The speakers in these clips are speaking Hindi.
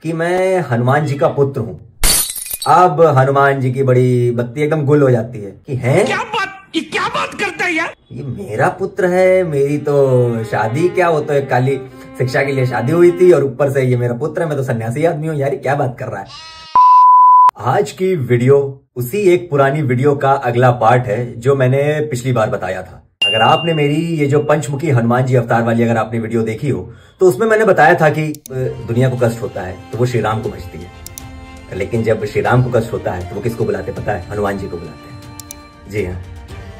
कि मैं हनुमान जी का पुत्र हूँ। अब हनुमान जी की बड़ी बत्ती एकदम गुल हो जाती है कि हैं क्या बात करता है यार, ये मेरा पुत्र है, मेरी तो शादी क्या हो तो एक काली शिक्षा के लिए शादी हुई थी और ऊपर से ये मेरा पुत्र है, मैं तो सन्यासी आदमी हूँ यार, क्या बात कर रहा है। आज की वीडियो उसी एक पुरानी वीडियो का अगला पार्ट है जो मैंने पिछली बार बताया था। अगर आपने मेरी ये जो पंचमुखी हनुमान जी अवतार वाली अगर आपने वीडियो देखी हो तो उसमें मैंने बताया था कि दुनिया को कष्ट होता है तो वो श्री राम को भजती है, लेकिन जब श्री राम को कष्ट होता है तो वो किसको बुलाते पता है? हनुमान जी को बुलाते हैं। जी हाँ,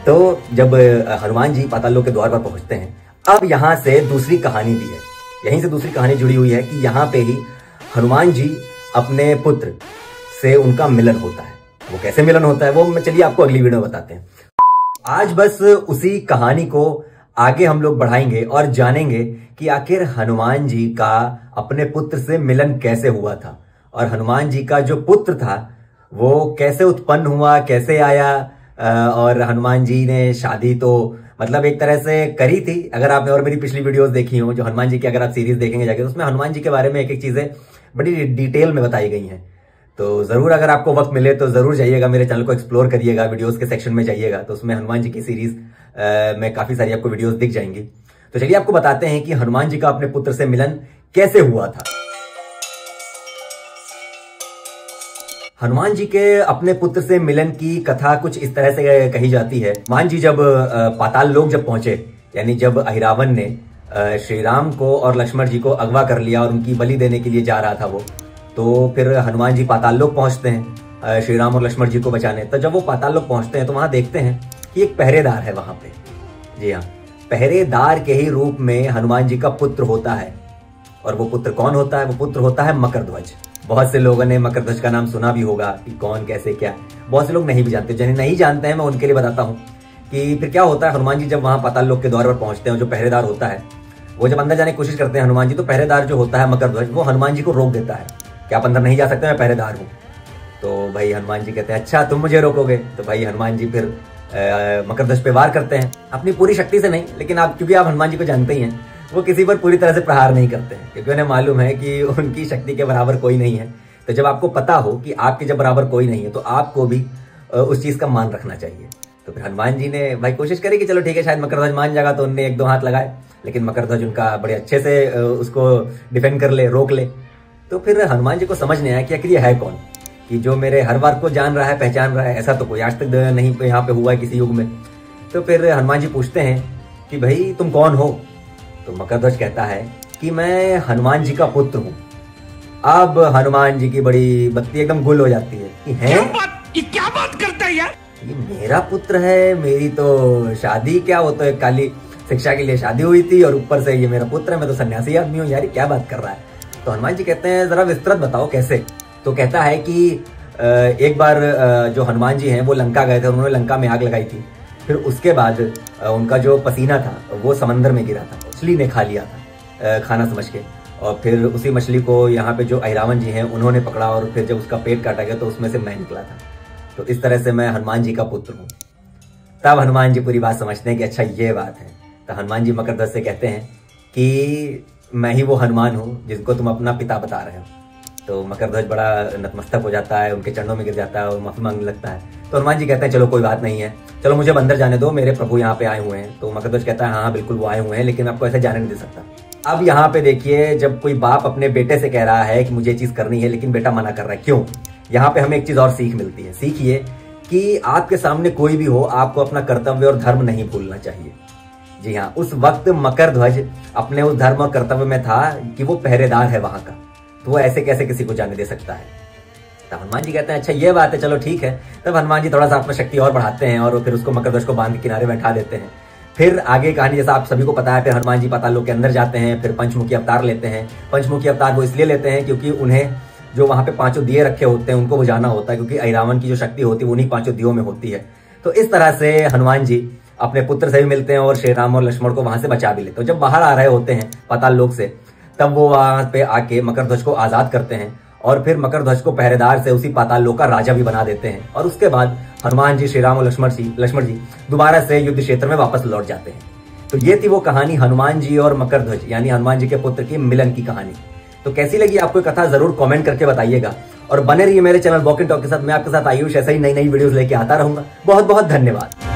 तो जब हनुमान जी पाताल लोक के द्वार पर पहुंचते हैं, अब यहाँ से दूसरी कहानी भी है, यहीं से दूसरी कहानी जुड़ी हुई है कि यहाँ पे ही हनुमान जी अपने पुत्र से उनका मिलन होता है। वो कैसे मिलन होता है वो चलिए आपको अगली वीडियो में बताते हैं। आज बस उसी कहानी को आगे हम लोग बढ़ाएंगे और जानेंगे कि आखिर हनुमान जी का अपने पुत्र से मिलन कैसे हुआ था और हनुमान जी का जो पुत्र था वो कैसे उत्पन्न हुआ, कैसे आया। और हनुमान जी ने शादी तो मतलब एक तरह से करी थी। अगर आपने और मेरी पिछली वीडियोस देखी हो जो हनुमान जी की अगर आप सीरीज देखेंगे जाके तो उसमें हनुमान जी के बारे में एक एक चीजें बड़ी डिटेल में बताई गई हैं। तो जरूर अगर आपको वक्त मिले तो जरूर जाइएगा, मेरे चैनल को एक्सप्लोर करिएगा, वीडियोस के सेक्शन में जाइएगा तो उसमें हनुमान जी की सीरीज में काफी सारी आपको वीडियोस दिख जाएंगी। तो चलिए आपको बताते हैं कि हनुमान जी का अपने पुत्र से मिलन कैसे हुआ था। हनुमान जी के अपने पुत्र से मिलन की कथा कुछ इस तरह से कही जाती है। हनुमान जी जब पाताल लोक जब पहुंचे, यानी जब अहिरावण ने श्री राम को और लक्ष्मण जी को अगवा कर लिया और उनकी बलि देने के लिए जा रहा था वो, तो फिर हनुमान जी पाताल लोक पहुंचते हैं श्री राम और लक्ष्मण जी को बचाने। तो जब वो पाताल लोक पहुंचते हैं तो वहां देखते हैं कि एक पहरेदार है वहां पे। जी हाँ, पहरेदार के ही रूप में हनुमान जी का पुत्र होता है। और वो पुत्र कौन होता है? वो पुत्र होता है मकरध्वज। बहुत से लोगों ने मकरध्वज का नाम सुना भी होगा कि कौन कैसे क्या, बहुत से लोग नहीं भी जानते। जिन्हें नहीं जानते हैं मैं उनके लिए बताता हूँ कि फिर क्या होता है। हनुमान जी जब वहां पाताल लोक के द्वार पर पहुंचते हैं, जो पहरेदार होता है वो जब अंदर जाने की कोशिश करते हैं हनुमान जी, तो पहरेदार जो होता है मकरध्वज वो हनुमान जी को रोक देता है कि आप अंदर नहीं जा सकते, मैं पहरेदार हूँ। तो भाई हनुमान जी कहते हैं अच्छा तुम मुझे रोकोगे? तो भाई हनुमान जी फिर मकरध्वज पे वार करते हैं, अपनी पूरी शक्ति से नहीं, लेकिन आप क्योंकि आप हनुमान जी को जानते ही हैं वो किसी पर पूरी तरह से प्रहार नहीं करते हैं क्योंकि उन्हें मालूम है कि उनकी शक्ति के बराबर कोई नहीं है। तो जब आपको पता हो कि आपके जब बराबर कोई नहीं है तो आपको भी उस चीज का मान रखना चाहिए। तो फिर हनुमान जी ने भाई कोशिश करी कि चलो ठीक है शायद मकरध्वज मान जाएगा, तो उनने एक दो हाथ लगाए, लेकिन मकरध्वज उनका बड़े अच्छे से उसको डिफेंड कर ले, रोक ले। तो फिर हनुमान जी को समझ नहीं आया कि आखिर ये है कौन कि जो मेरे हर बार को जान रहा है, पहचान रहा है। ऐसा तो कोई आज तक नहीं यहाँ पे हुआ है किसी युग में। तो फिर हनुमान जी पूछते हैं कि भाई तुम कौन हो? तो मकरध्वज कहता है कि मैं हनुमान जी का पुत्र हूँ। अब हनुमान जी की बड़ी बत्ती एकदम गुल हो जाती है कि हैं क्या बात करता है यार, ये मेरा पुत्र है, मेरी तो शादी क्या हो तो एक काली शिक्षा के लिए शादी हुई थी और ऊपर से ये मेरा पुत्र है, मैं तो सन्यासी आदमी हूँ यार, क्या बात कर रहा है। तो हनुमान जी कहते हैं जरा विस्तृत बताओ कैसे। तो कहता है कि एक बार जो हनुमान जी हैं वो लंका गए थे, उन्होंने लंका में आग लगाई थी। फिर उसके बाद उनका जो पसीना था वो समंदर में गिरा था, मछली ने खा लिया था खाना समझ के, और फिर उसी मछली को यहाँ पे जो अहिरावण जी हैं उन्होंने पकड़ा और फिर जब उसका पेट काटा गया तो उसमें से मैं निकला था। तो इस तरह से मैं हनुमान जी का पुत्र हूँ। तब हनुमान जी पूरी बात समझते हैं कि अच्छा ये बात है। तो हनुमान जी मकरध्वज से कहते हैं कि मैं ही वो हनुमान हूँ जिसको तुम अपना पिता बता रहे हो। तो मकरध्वज बड़ा नतमस्तक हो जाता है, उनके चरणों में गिर जाता है और माफी मांगने लगता है। तो हनुमान जी कहते हैं चलो कोई बात नहीं है, चलो मुझे अंदर जाने दो, मेरे प्रभु यहाँ पे आए हुए हैं। तो मकरध्वज कहता है हाँ बिल्कुल वो आए हुए हैं, लेकिन आपको ऐसे जाने नहीं दे सकता। अब यहाँ पे देखिए, जब कोई बाप अपने बेटे से कह रहा है कि मुझे ये चीज करनी है लेकिन बेटा मना कर रहा है, क्यों? यहाँ पे हमें एक चीज और सीख मिलती है। सीखिए कि आपके सामने कोई भी हो, आपको अपना कर्तव्य और धर्म नहीं भूलना चाहिए। जी हाँ, उस वक्त मकरध्वज अपने उस धर्म और कर्तव्य में था कि वो पहरेदार है वहां का, तो वो ऐसे कैसे किसी को जाने दे सकता है। तो हनुमान जी कहते हैं अच्छा ये बात है, चलो ठीक है। तब हनुमान जी थोड़ा सा अपना शक्ति और बढ़ाते हैं और फिर उसको मकरध्वज को बांध के किनारे बैठा देते हैं। फिर आगे कहानी जैसा आप सभी को पता है, फिर हनुमान जी पाताल लोक के अंदर जाते हैं, फिर पंचमुखी अवतार लेते हैं। पंचमुखी अवतार वो इसलिए लेते हैं क्योंकि उन्हें जो वहां पे पांचों दिए रखे होते हैं उनको बुझाना होता है, क्योंकि अहिरावण की जो शक्ति होती है उन्हीं पांचों दियों में होती है। तो इस तरह से हनुमान जी अपने पुत्र से भी मिलते हैं और श्री राम और लक्ष्मण को वहां से बचा भी लेते हैं। जब बाहर आ रहे होते हैं पाताल लोक से, तब वो वहां पे आके मकरध्वज को आजाद करते हैं और फिर मकरध्वज को पहरेदार से उसी पाताल लोक का राजा भी बना देते हैं। और उसके बाद हनुमान जी, श्री राम और लक्ष्मण जी दोबारा से युद्ध क्षेत्र में वापस लौट जाते हैं। तो ये थी वो कहानी हनुमान जी और मकरध्वज यानी हनुमान जी के पुत्र की मिलन की कहानी। तो कैसी लगी आपको कथा जरूर कमेंट करके बताइएगा, और बने रहिए मेरे चैनल वॉक एंड टॉक के साथ। मैं आपके साथ आयुष ऐसा ही नई नई वीडियोस लेके आता रहूंगा। बहुत बहुत धन्यवाद।